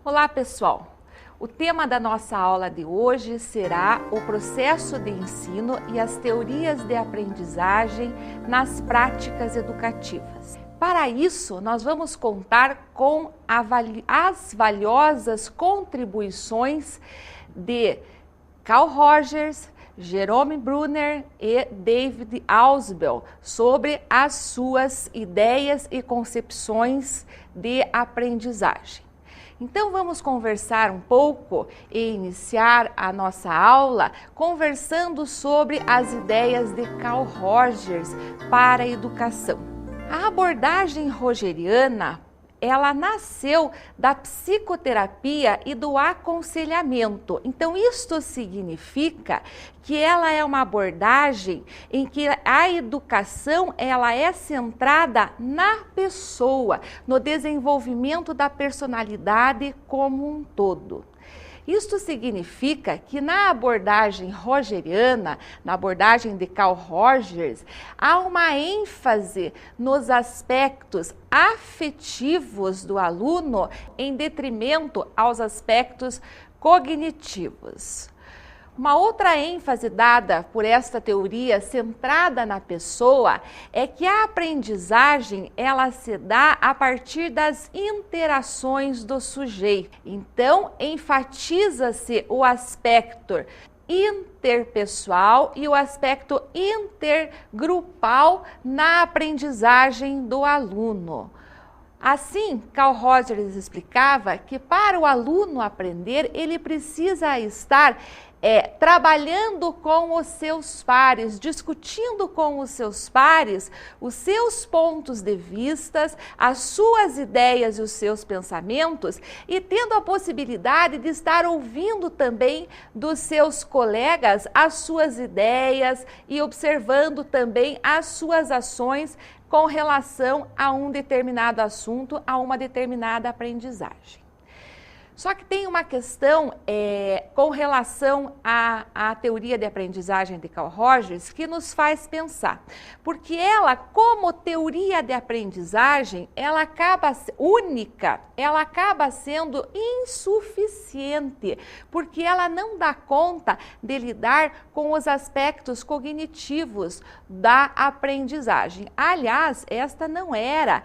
Olá, pessoal! O tema da nossa aula de hoje será o processo de ensino e as teorias de aprendizagem nas práticas educativas. Para isso, nós vamos contar com as valiosas contribuições de Carl Rogers, Jerome Bruner e David Ausubel sobre as suas ideias e concepções de aprendizagem. Então vamos conversar um pouco e iniciar a nossa aula conversando sobre as ideias de Carl Rogers para a educação. A abordagem rogeriana, ela nasceu da psicoterapia e do aconselhamento. Então, isto significa que ela é uma abordagem em que a educação ela é centrada na pessoa, no desenvolvimento da personalidade como um todo. Isto significa que na abordagem rogeriana, na abordagem de Carl Rogers, há uma ênfase nos aspectos afetivos do aluno em detrimento aos aspectos cognitivos. Uma outra ênfase dada por esta teoria centrada na pessoa é que a aprendizagem ela se dá a partir das interações do sujeito. Então, enfatiza-se o aspecto interpessoal e o aspecto intergrupal na aprendizagem do aluno. Assim, Carl Rogers explicava que para o aluno aprender, ele precisa estar trabalhando com os seus pares, discutindo com os seus pares os seus pontos de vistas, as suas ideias e os seus pensamentos e tendo a possibilidade de estar ouvindo também dos seus colegas as suas ideias e observando também as suas ações com relação a um determinado assunto, a uma determinada aprendizagem. Só que tem uma questão com relação à teoria de aprendizagem de Carl Rogers que nos faz pensar, porque ela, como teoria de aprendizagem, ela acaba sendo insuficiente, porque ela não dá conta de lidar com os aspectos cognitivos da aprendizagem. Aliás, esta não era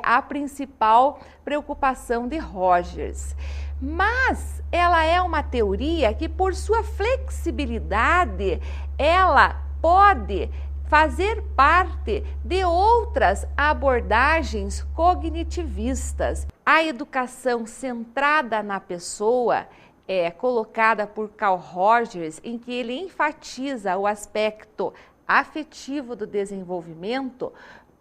a principal preocupação de Rogers. Mas ela é uma teoria que, por sua flexibilidade, ela pode fazer parte de outras abordagens cognitivistas. A educação centrada na pessoa é colocada por Carl Rogers, em que ele enfatiza o aspecto afetivo do desenvolvimento,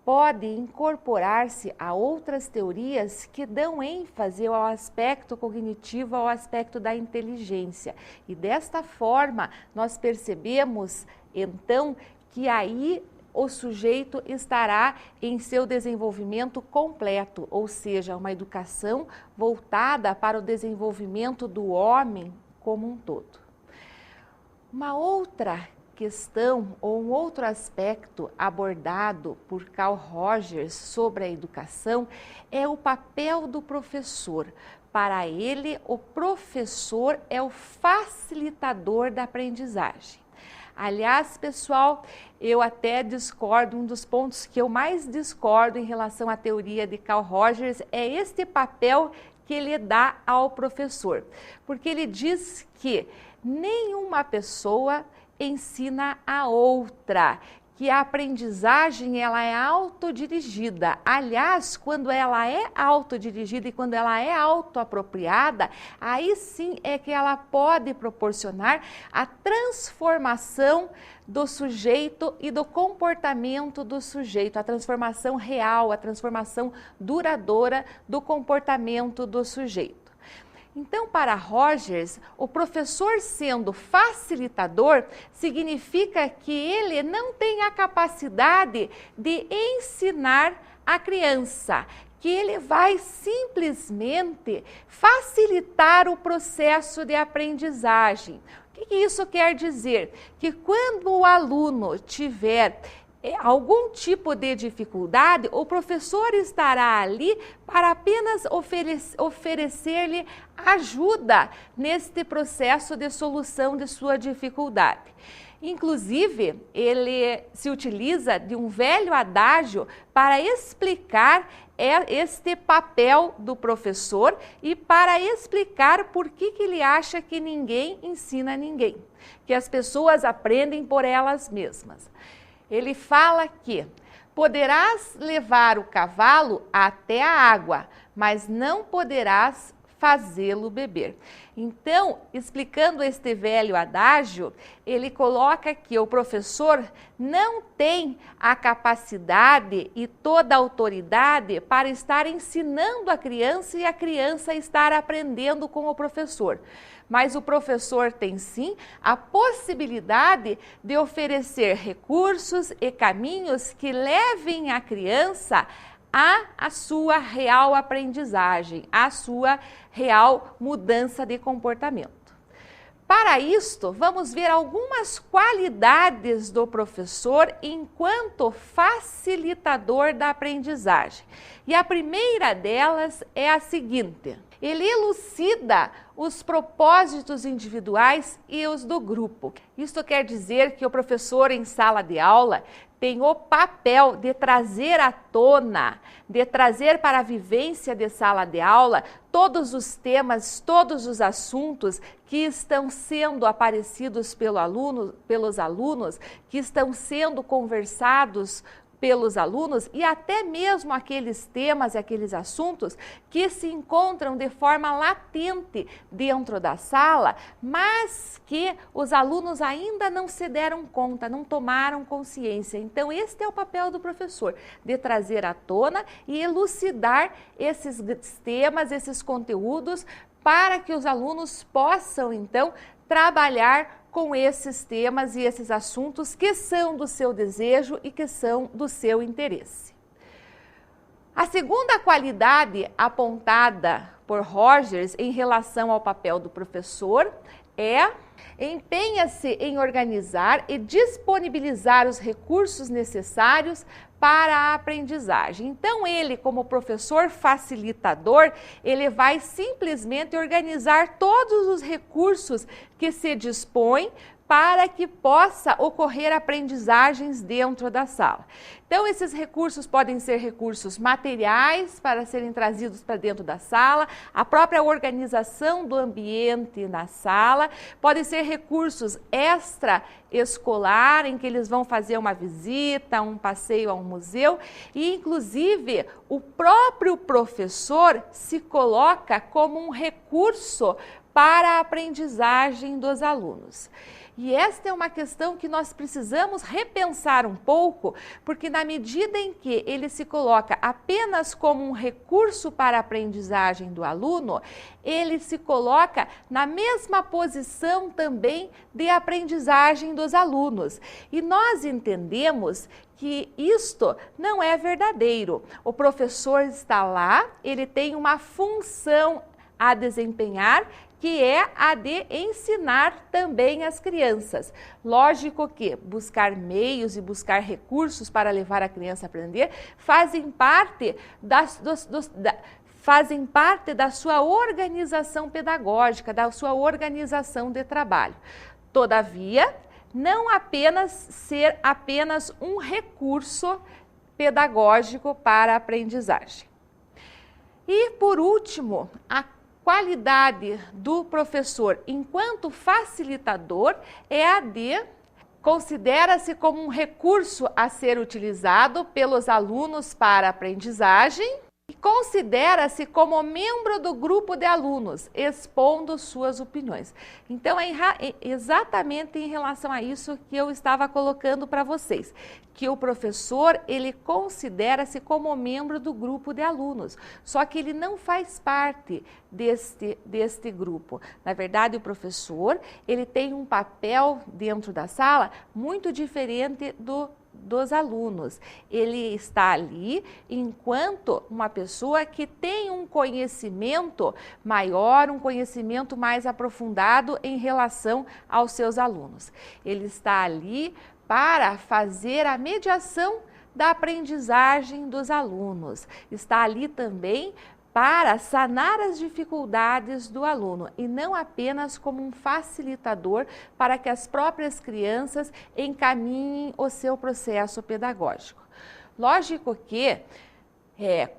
pode incorporar-se a outras teorias que dão ênfase ao aspecto cognitivo, ao aspecto da inteligência. E desta forma, nós percebemos, então, que aí o sujeito estará em seu desenvolvimento completo, ou seja, uma educação voltada para o desenvolvimento do homem como um todo. Uma outra questão ou um outro aspecto abordado por Carl Rogers sobre a educação é o papel do professor. Para ele, o professor é o facilitador da aprendizagem. Aliás, pessoal, eu até discordo, um dos pontos que eu mais discordo em relação à teoria de Carl Rogers é este papel que ele dá ao professor, porque ele diz que nenhuma pessoa ensina a outra, que a aprendizagem ela é autodirigida. Aliás, quando ela é autodirigida e quando ela é autoapropriada, aí sim é que ela pode proporcionar a transformação do sujeito e do comportamento do sujeito, a transformação real, a transformação duradoura do comportamento do sujeito. Então, para Rogers, o professor sendo facilitador significa que ele não tem a capacidade de ensinar a criança, que ele vai simplesmente facilitar o processo de aprendizagem. O que isso quer dizer? Que quando o aluno tiver algum tipo de dificuldade, o professor estará ali para apenas oferecer-lhe ajuda neste processo de solução de sua dificuldade. Inclusive, ele se utiliza de um velho adágio para explicar este papel do professor e para explicar por que ele acha que ninguém ensina ninguém, que as pessoas aprendem por elas mesmas. Ele fala que poderás levar o cavalo até a água, mas não poderás fazê-lo beber. Então, explicando este velho adágio, ele coloca que o professor não tem a capacidade e toda a autoridade para estar ensinando a criança e a criança estar aprendendo com o professor. Mas o professor tem sim a possibilidade de oferecer recursos e caminhos que levem a criança a sua real aprendizagem, a sua real mudança de comportamento. Para isto, vamos ver algumas qualidades do professor enquanto facilitador da aprendizagem. E a primeira delas é a seguinte: ele elucida os propósitos individuais e os do grupo. Isto quer dizer que o professor em sala de aula tem o papel de trazer à tona, de trazer para a vivência de sala de aula todos os temas, todos os assuntos que estão sendo aparecidos pelos alunos, que estão sendo conversados pelos alunos e até mesmo aqueles temas e aqueles assuntos que se encontram de forma latente dentro da sala, mas que os alunos ainda não se deram conta, não tomaram consciência. Então, este é o papel do professor, de trazer à tona e elucidar esses temas, esses conteúdos, para que os alunos possam, então, trabalhar com esses temas e esses assuntos que são do seu desejo e que são do seu interesse. A segunda qualidade apontada por Rogers em relação ao papel do professor é: empenha-se em organizar e disponibilizar os recursos necessários para a aprendizagem. Então, ele, como professor facilitador, ele vai simplesmente organizar todos os recursos que se dispõe para que possa ocorrer aprendizagens dentro da sala. Então, esses recursos podem ser recursos materiais para serem trazidos para dentro da sala, a própria organização do ambiente na sala, podem ser recursos extraescolar, em que eles vão fazer uma visita, um passeio a um museu, e inclusive o próprio professor se coloca como um recurso para a aprendizagem dos alunos. E esta é uma questão que nós precisamos repensar um pouco, porque na medida em que ele se coloca apenas como um recurso para a aprendizagem do aluno, ele se coloca na mesma posição também de aprendizagem dos alunos. E nós entendemos que isto não é verdadeiro. O professor está lá, ele tem uma função a desempenhar, que é a de ensinar também as crianças. Lógico que buscar meios e buscar recursos para levar a criança a aprender fazem parte da sua organização pedagógica, da sua organização de trabalho. Todavia, não apenas ser apenas um recurso pedagógico para a aprendizagem. E, por último, a qualidade do professor enquanto facilitador é a de: considera-se como um recurso a ser utilizado pelos alunos para a aprendizagem e considera-se como membro do grupo de alunos, expondo suas opiniões. Então, é exatamente em relação a isso que eu estava colocando para vocês, que o professor, ele considera-se como membro do grupo de alunos, só que ele não faz parte deste grupo. Na verdade, o professor, ele tem um papel dentro da sala muito diferente dos alunos. Ele está ali enquanto uma pessoa que tem um conhecimento maior, um conhecimento mais aprofundado em relação aos seus alunos. Ele está ali para fazer a mediação da aprendizagem dos alunos. Está ali também para sanar as dificuldades do aluno e não apenas como um facilitador para que as próprias crianças encaminhem o seu processo pedagógico. Lógico que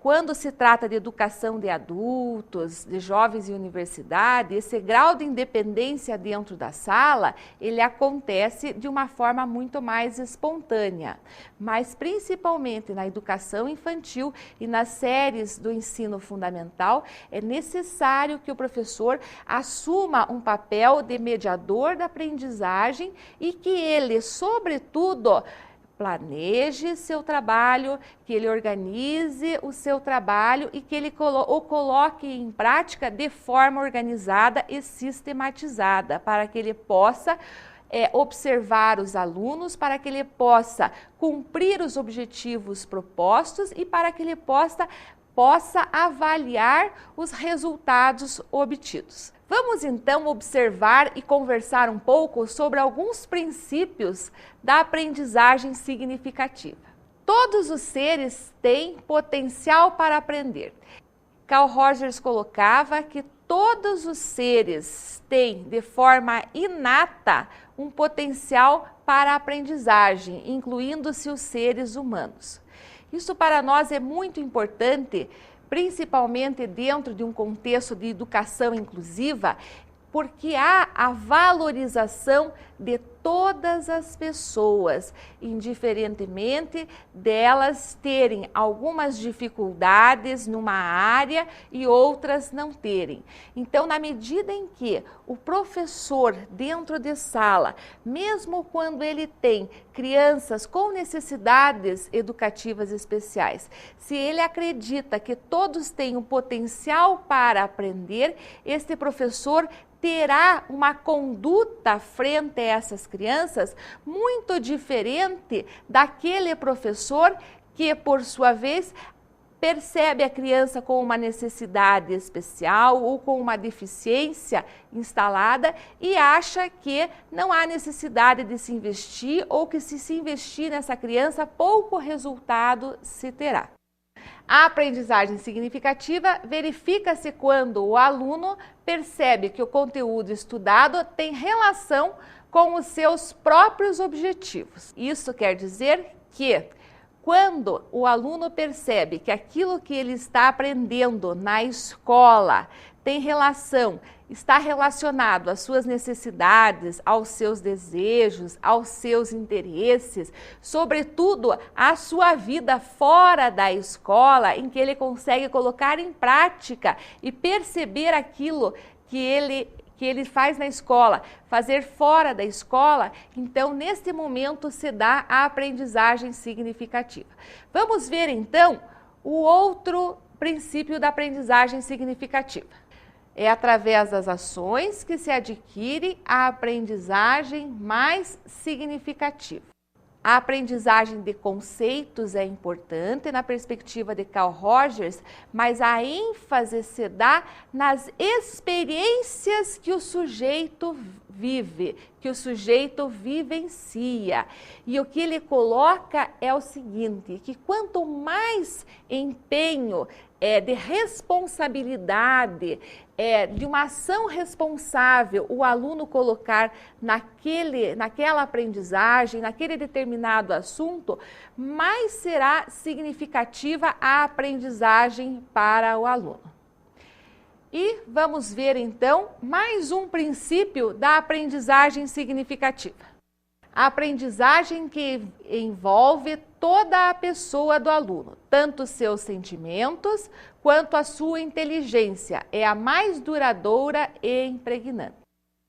quando se trata de educação de adultos, de jovens em universidade, esse grau de independência dentro da sala, ele acontece de uma forma muito mais espontânea. Mas principalmente na educação infantil e nas séries do ensino fundamental, é necessário que o professor assuma um papel de mediador da aprendizagem e que ele, sobretudo, planeje seu trabalho, que ele organize o seu trabalho e que ele o coloque em prática de forma organizada e sistematizada, para que ele possa observar os alunos, para que ele possa cumprir os objetivos propostos e para que ele possa avaliar os resultados obtidos. Vamos então observar e conversar um pouco sobre alguns princípios da aprendizagem significativa. Todos os seres têm potencial para aprender. Carl Rogers colocava que todos os seres têm, de forma inata, um potencial para a aprendizagem, incluindo-se os seres humanos. Isso para nós é muito importante, principalmente dentro de um contexto de educação inclusiva, porque há a valorização de todas as pessoas, indiferentemente delas terem algumas dificuldades numa área e outras não terem. Então, na medida em que o professor dentro de sala, mesmo quando ele tem crianças com necessidades educativas especiais, se ele acredita que todos têm um potencial para aprender, este professor terá uma conduta frente a essas crianças muito diferente daquele professor que, por sua vez, percebe a criança com uma necessidade especial ou com uma deficiência instalada e acha que não há necessidade de se investir ou que se investir nessa criança, pouco resultado se terá. A aprendizagem significativa verifica-se quando o aluno percebe que o conteúdo estudado tem relação com os seus próprios objetivos. Isso quer dizer que quando o aluno percebe que aquilo que ele está aprendendo na escola tem relação, está relacionado às suas necessidades, aos seus desejos, aos seus interesses, sobretudo à sua vida fora da escola, em que ele consegue colocar em prática e perceber aquilo que ele faz na escola, fazer fora da escola, então neste momento se dá a aprendizagem significativa. Vamos ver então o outro princípio da aprendizagem significativa. É através das ações que se adquire a aprendizagem mais significativa. A aprendizagem de conceitos é importante na perspectiva de Carl Rogers, mas a ênfase se dá nas experiências que o sujeito vive, que o sujeito vivencia. E o que ele coloca é o seguinte, que quanto mais empenho de responsabilidade, de uma ação responsável o aluno colocar naquela aprendizagem, naquele determinado assunto, mais será significativa a aprendizagem para o aluno. E vamos ver então mais um princípio da aprendizagem significativa. A aprendizagem que envolve toda a pessoa do aluno, tanto seus sentimentos quanto a sua inteligência, é a mais duradoura e impregnante.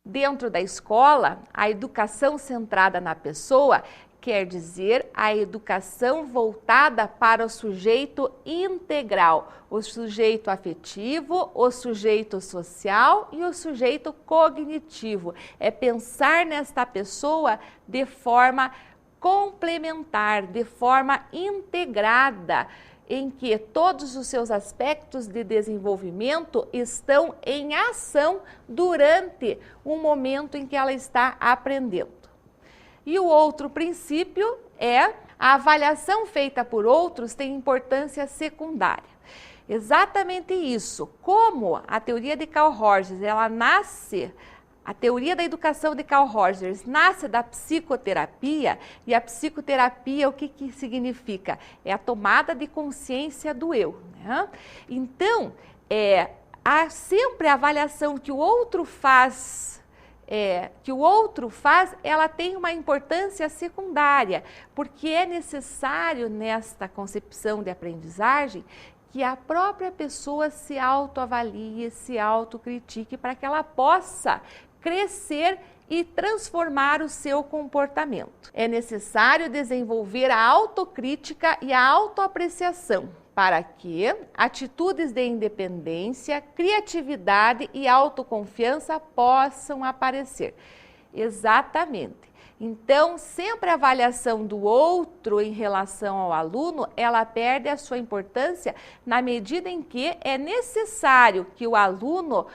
Dentro da escola, a educação centrada na pessoa quer dizer a educação voltada para o sujeito integral, o sujeito afetivo, o sujeito social e o sujeito cognitivo. É pensar nesta pessoa de forma complementar, de forma integrada, em que todos os seus aspectos de desenvolvimento estão em ação durante o momento em que ela está aprendendo. E o outro princípio é a avaliação feita por outros tem importância secundária. Exatamente isso. Como a teoria de Carl Rogers, ela nasce, a teoria da educação de Carl Rogers nasce da psicoterapia, e a psicoterapia, o que significa? É a tomada de consciência do eu, né? Então, há sempre a avaliação que o outro faz, ela tem uma importância secundária, porque é necessário nesta concepção de aprendizagem que a própria pessoa se autoavalie, se autocritique para que ela possa crescer e transformar o seu comportamento. É necessário desenvolver a autocrítica e a autoapreciação para que atitudes de independência, criatividade e autoconfiança possam aparecer. Exatamente. Então, sempre a avaliação do outro em relação ao aluno, ela perde a sua importância na medida em que é necessário que o aluno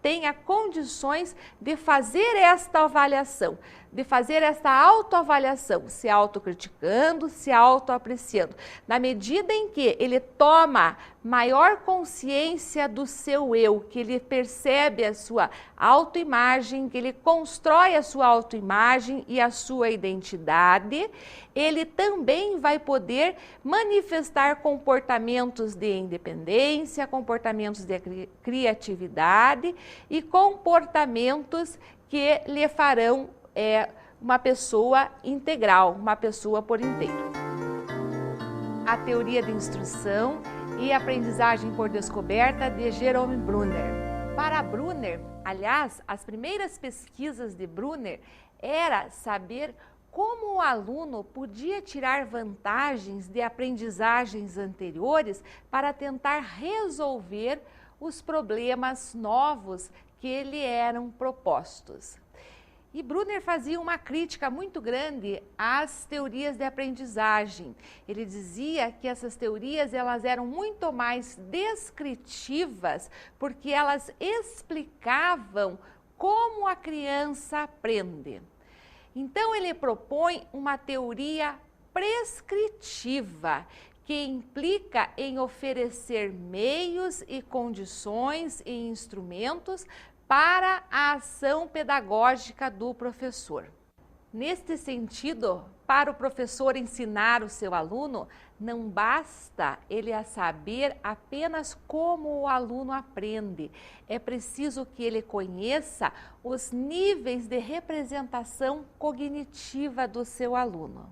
tenha condições de fazer esta avaliação, de fazer esta autoavaliação, se autocriticando, se autoapreciando. Na medida em que ele toma maior consciência do seu eu, que ele percebe a sua autoimagem, que ele constrói a sua autoimagem e a sua identidade, ele também vai poder manifestar comportamentos de independência, comportamentos de criatividade e comportamentos que lhe farão uma pessoa integral, uma pessoa por inteiro. A teoria de instrução e aprendizagem por descoberta de Jerome Bruner. Para Bruner, aliás, as primeiras pesquisas de Bruner era saber como o aluno podia tirar vantagens de aprendizagens anteriores para tentar resolver os problemas novos que lhe eram propostos. E Bruner fazia uma crítica muito grande às teorias de aprendizagem. Ele dizia que essas teorias elas eram muito mais descritivas porque elas explicavam como a criança aprende. Então ele propõe uma teoria prescritiva, que implica em oferecer meios e condições e instrumentos para a ação pedagógica do professor. Neste sentido, para o professor ensinar o seu aluno, não basta ele saber apenas como o aluno aprende. É preciso que ele conheça os níveis de representação cognitiva do seu aluno.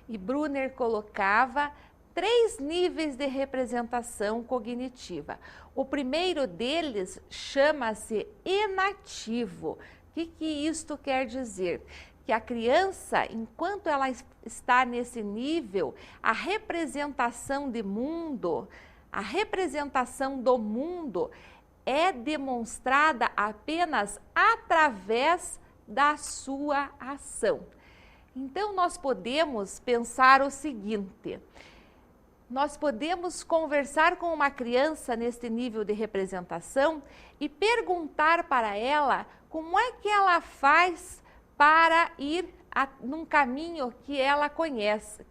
E Bruner colocava 3 níveis de representação cognitiva. O primeiro deles chama-se enativo. O que isto quer dizer? Que a criança, enquanto ela está nesse nível, a representação do mundo é demonstrada apenas através da sua ação. Então, nós podemos pensar o seguinte: nós podemos conversar com uma criança neste nível de representação e perguntar para ela como é que ela faz para ir num caminho que ela conhece.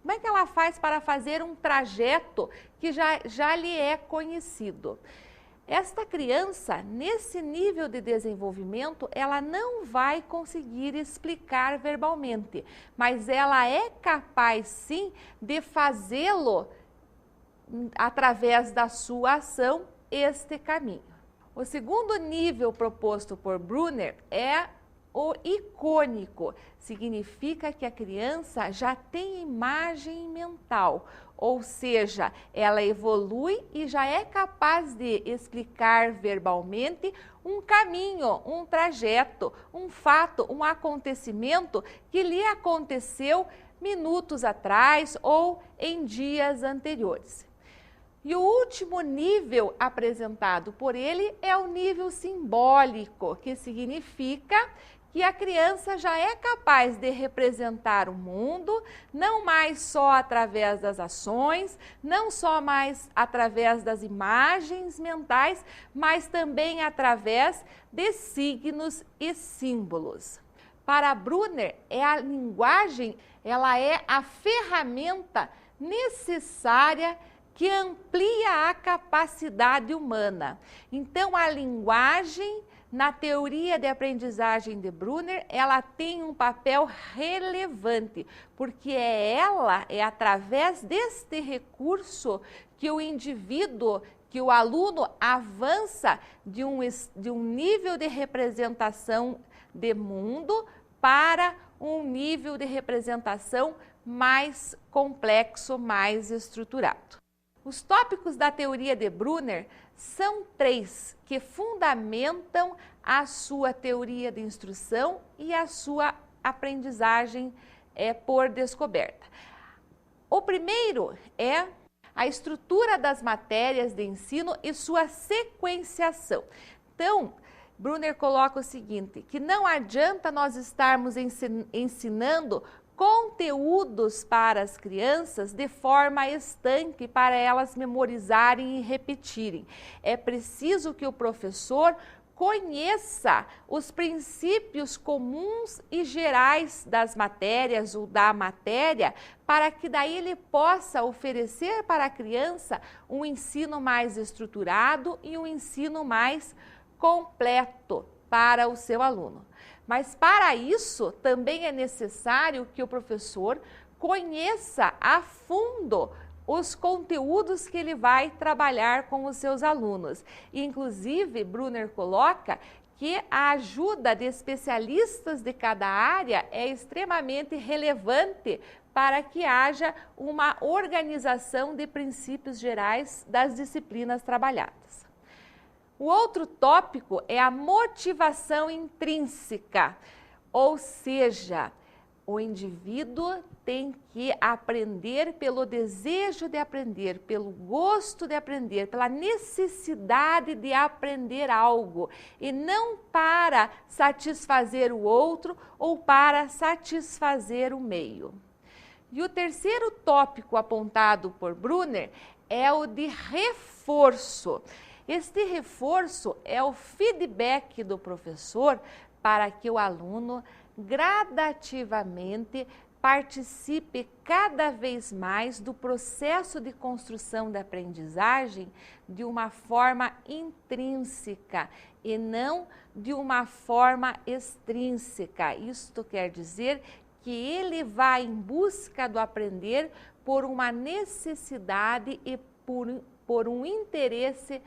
Como é que ela faz para fazer um trajeto que já lhe é conhecido? Esta criança, nesse nível de desenvolvimento, ela não vai conseguir explicar verbalmente, mas ela é capaz sim de fazê-lo através da sua ação, este caminho. O segundo nível proposto por Bruner é o icônico. Significa que a criança já tem imagem mental, ou seja, ela evolui e já é capaz de explicar verbalmente um caminho, um trajeto, um fato, um acontecimento que lhe aconteceu minutos atrás ou em dias anteriores. E o último nível apresentado por ele é o nível simbólico, que significa que a criança já é capaz de representar o mundo, não mais só através das ações, não só mais através das imagens mentais, mas também através de signos e símbolos. Para Brunner, a linguagem, ela é a ferramenta necessária que amplia a capacidade humana. Então, a linguagem, na teoria de aprendizagem de Brunner, ela tem um papel relevante, porque é através deste recurso que o indivíduo, que o aluno avança de um nível de representação de mundo para um nível de representação mais complexo, mais estruturado. Os tópicos da teoria de Brunner são 3 que fundamentam a sua teoria de instrução e a sua aprendizagem por descoberta. O primeiro é a estrutura das matérias de ensino e sua sequenciação. Então, Brunner coloca o seguinte, que não adianta nós estarmos ensinando conteúdos para as crianças de forma estanque para elas memorizarem e repetirem. É preciso que o professor conheça os princípios comuns e gerais das matérias ou da matéria, para que daí ele possa oferecer para a criança um ensino mais estruturado e um ensino mais completo para o seu aluno. Mas para isso também é necessário que o professor conheça a fundo os conteúdos que ele vai trabalhar com os seus alunos. Inclusive, Brunner coloca que a ajuda de especialistas de cada área é extremamente relevante para que haja uma organização de princípios gerais das disciplinas trabalhadas. O outro tópico é a motivação intrínseca, ou seja, o indivíduo tem que aprender pelo desejo de aprender, pelo gosto de aprender, pela necessidade de aprender algo e não para satisfazer o outro ou para satisfazer o meio. E o terceiro tópico apontado por Brunner é o de reforço. Este reforço é o feedback do professor para que o aluno gradativamente participe cada vez mais do processo de construção da aprendizagem de uma forma intrínseca e não de uma forma extrínseca. Isto quer dizer que ele vai em busca do aprender por uma necessidade e por um interesse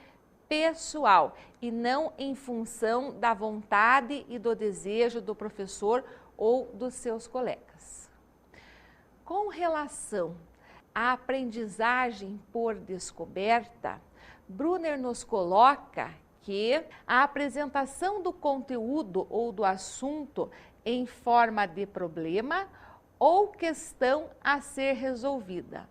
pessoal e não em função da vontade e do desejo do professor ou dos seus colegas. Com relação à aprendizagem por descoberta, Brunner nos coloca que a apresentação do conteúdo ou do assunto em forma de problema ou questão a ser resolvida.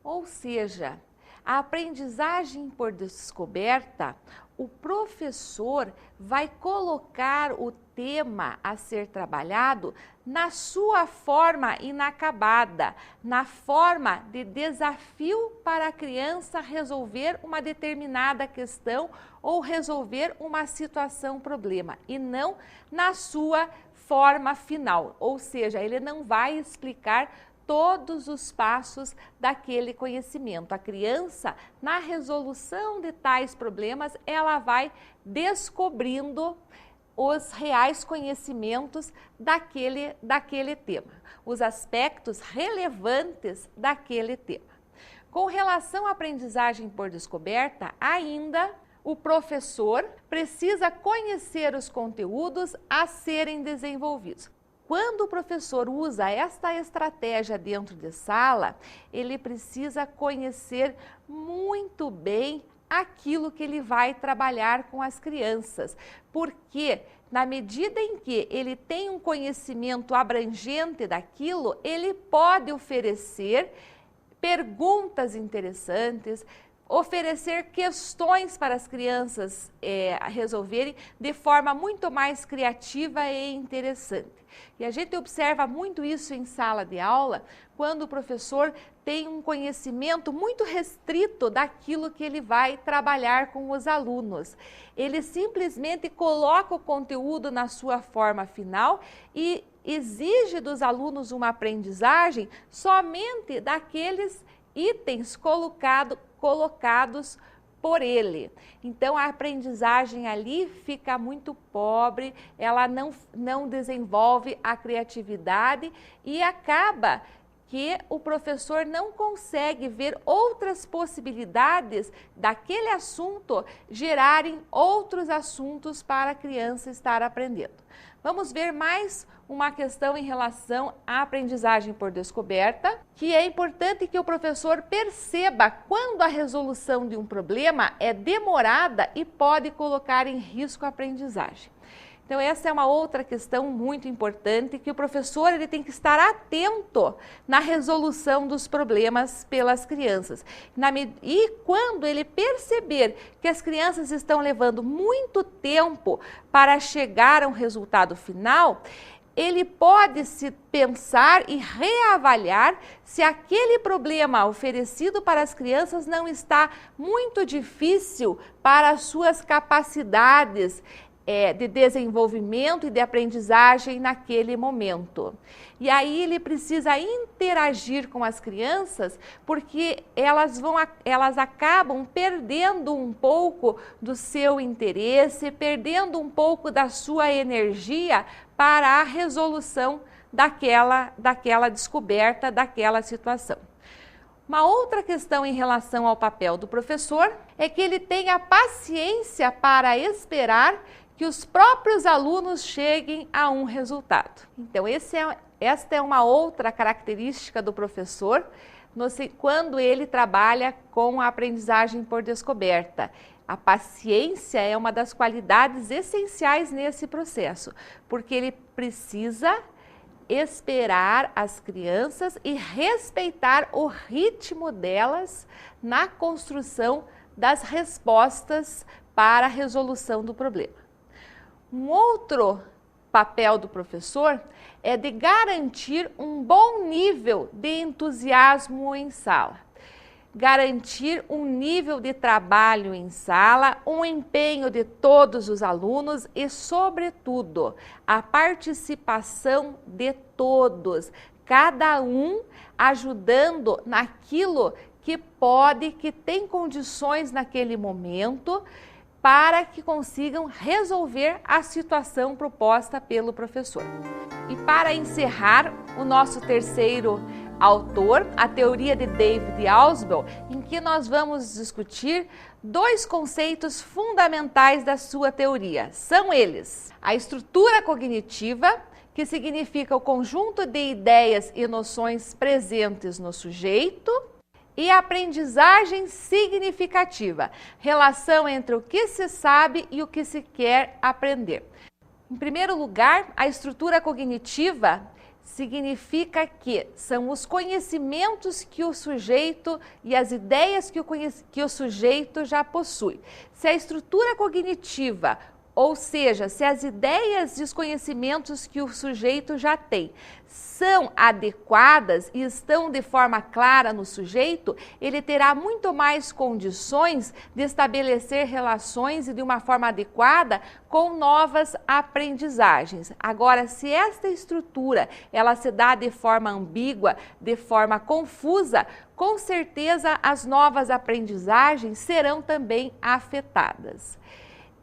Ou seja, a aprendizagem por descoberta, o professor vai colocar o tema a ser trabalhado na sua forma inacabada, na forma de desafio para a criança resolver uma determinada questão ou resolver uma situação-problema, e não na sua forma final, ou seja, ele não vai explicar todos os passos daquele conhecimento. A criança, na resolução de tais problemas, ela vai descobrindo os reais conhecimentos daquele tema, os aspectos relevantes daquele tema. Com relação à aprendizagem por descoberta, ainda o professor precisa conhecer os conteúdos a serem desenvolvidos. Quando o professor usa esta estratégia dentro de sala, ele precisa conhecer muito bem aquilo que ele vai trabalhar com as crianças, porque na medida em que ele tem um conhecimento abrangente daquilo, ele pode oferecer perguntas interessantes, oferecer questões para as crianças resolverem de forma muito mais criativa e interessante. E a gente observa muito isso em sala de aula, quando o professor tem um conhecimento muito restrito daquilo que ele vai trabalhar com os alunos. Ele simplesmente coloca o conteúdo na sua forma final e exige dos alunos uma aprendizagem somente daqueles itens colocados por ele. Então a aprendizagem ali fica muito pobre, ela não desenvolve a criatividade e acaba que o professor não consegue ver outras possibilidades daquele assunto gerarem outros assuntos para a criança estar aprendendo. Vamos ver mais uma questão em relação à aprendizagem por descoberta, que é importante que o professor perceba quando a resolução de um problema é demorada e pode colocar em risco a aprendizagem. Então essa é uma outra questão muito importante, que o professor ele tem que estar atento na resolução dos problemas pelas crianças. E quando ele perceber que as crianças estão levando muito tempo para chegar a um resultado final, ele pode se pensar e reavaliar se aquele problema oferecido para as crianças não está muito difícil para as suas capacidades de desenvolvimento e de aprendizagem naquele momento. E aí ele precisa interagir com as crianças, porque elas acabam perdendo um pouco do seu interesse, perdendo um pouco da sua energia para a resolução daquela descoberta, daquela situação. Uma outra questão em relação ao papel do professor é que ele tenha paciência para esperar que os próprios alunos cheguem a um resultado. Então, esta é uma outra característica do professor quando ele trabalha com a aprendizagem por descoberta. A paciência é uma das qualidades essenciais nesse processo, porque ele precisa esperar as crianças e respeitar o ritmo delas na construção das respostas para a resolução do problema. Um outro papel do professor é de garantir um bom nível de entusiasmo em sala. Garantir um nível de trabalho em sala, um empenho de todos os alunos e, sobretudo, a participação de todos, cada um ajudando naquilo que que tem condições naquele momento, para que consigam resolver a situação proposta pelo professor. E para encerrar, o nosso terceiro autor, a teoria de David Ausubel, em que nós vamos discutir dois conceitos fundamentais da sua teoria. São eles: a estrutura cognitiva, que significa o conjunto de ideias e noções presentes no sujeito, e a aprendizagem significativa, relação entre o que se sabe e o que se quer aprender. Em primeiro lugar, a estrutura cognitiva significa que são os conhecimentos que o sujeito e as ideias que o sujeito já possui. Se a estrutura cognitiva, ou seja, se as ideias e os conhecimentos que o sujeito já tem são adequadas e estão de forma clara no sujeito, ele terá muito mais condições de estabelecer relações e de uma forma adequada com novas aprendizagens. Agora, se esta estrutura ela se dá de forma ambígua, de forma confusa, com certeza as novas aprendizagens serão também afetadas.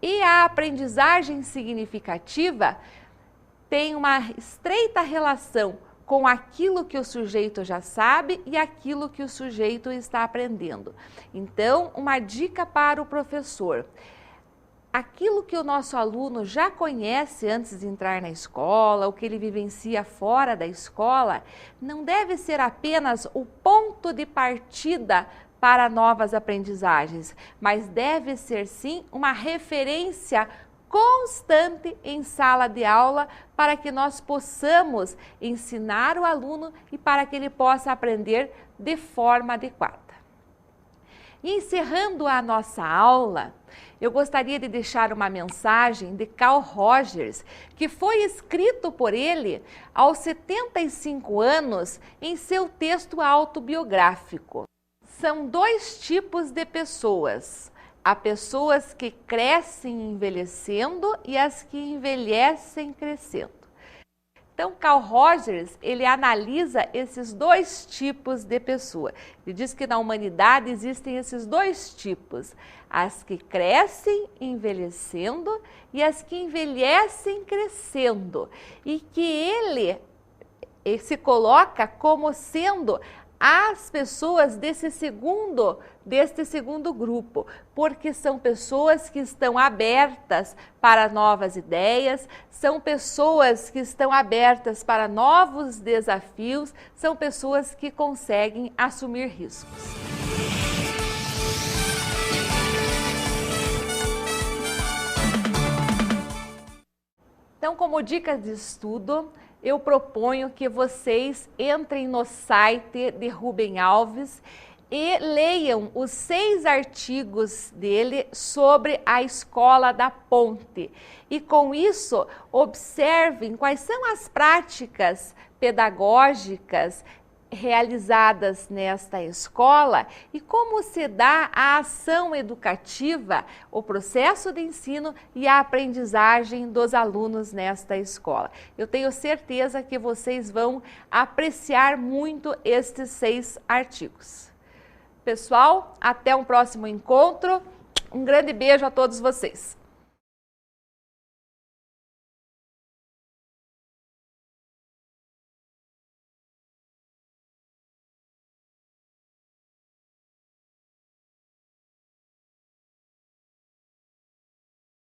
E a aprendizagem significativa tem uma estreita relação com aquilo que o sujeito já sabe e aquilo que o sujeito está aprendendo. Então, uma dica para o professor: aquilo que o nosso aluno já conhece antes de entrar na escola, o que ele vivencia fora da escola, não deve ser apenas o ponto de partida para novas aprendizagens, mas deve ser sim uma referência constante em sala de aula para que nós possamos ensinar o aluno e para que ele possa aprender de forma adequada. E encerrando a nossa aula, eu gostaria de deixar uma mensagem de Carl Rogers, que foi escrito por ele aos 75 anos em seu texto autobiográfico. São dois tipos de pessoas. Há pessoas que crescem envelhecendo e as que envelhecem crescendo. Então, Carl Rogers, ele analisa esses dois tipos de pessoa. Ele diz que na humanidade existem esses dois tipos, as que crescem envelhecendo e as que envelhecem crescendo. E que ele se coloca como sendo as pessoas deste segundo grupo, porque são pessoas que estão abertas para novas ideias, são pessoas que estão abertas para novos desafios, são pessoas que conseguem assumir riscos. Então, como dicas de estudo, eu proponho que vocês entrem no site de Rubem Alves e leiam os 6 artigos dele sobre a Escola da Ponte. E com isso, observem quais são as práticas pedagógicas realizadas nesta escola e como se dá a ação educativa, o processo de ensino e a aprendizagem dos alunos nesta escola. Eu tenho certeza que vocês vão apreciar muito estes 6 artigos. Pessoal, até um próximo encontro. Um grande beijo a todos vocês.